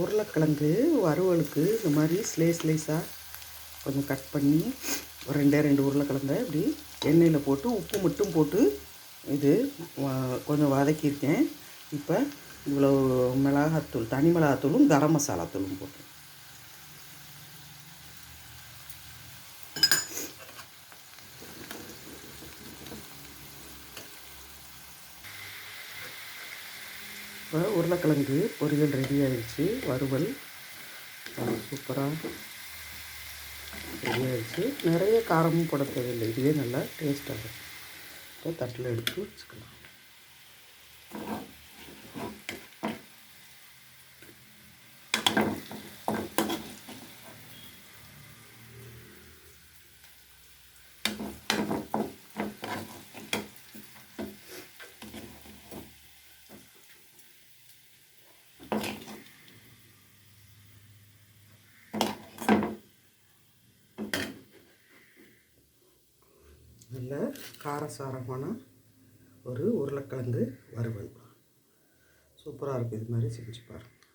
உருளைக்கிழங்கு வறுவலுக்கு இந்த மாதிரி ஸ்லேஸாக கொஞ்சம் கட் பண்ணி ஒரு 2 உருளைக்கிழங்க இப்படி எண்ணெயில் போட்டு உப்பு மட்டும் போட்டு இது கொஞ்சம் வதக்கியிருக்கேன். இப்போ இவ்வளோ மிளகாத்தூள், தனி மிளகாத்தூளும் கரம் மசாலா தூளும் போட்டு இப்போ உருளைக்கிழங்கு பொரியல் ரெடி ஆகிடுச்சு. வறுவல் சூப்பராக ரெடி ஆகிடுச்சு. நிறைய காரமும் போட தேவையில்லை, இதுவே நல்லா டேஸ்ட்டாக இருக்கும். இப்போ தட்டில் எடுத்து வச்சுக்கலாம். நல்ல காரசாரமான ஒரு உருளைக்கிழங்கு வறுவல் சூப்பராக இருக்குது. இது மாதிரி செஞ்சு பாருங்கள்.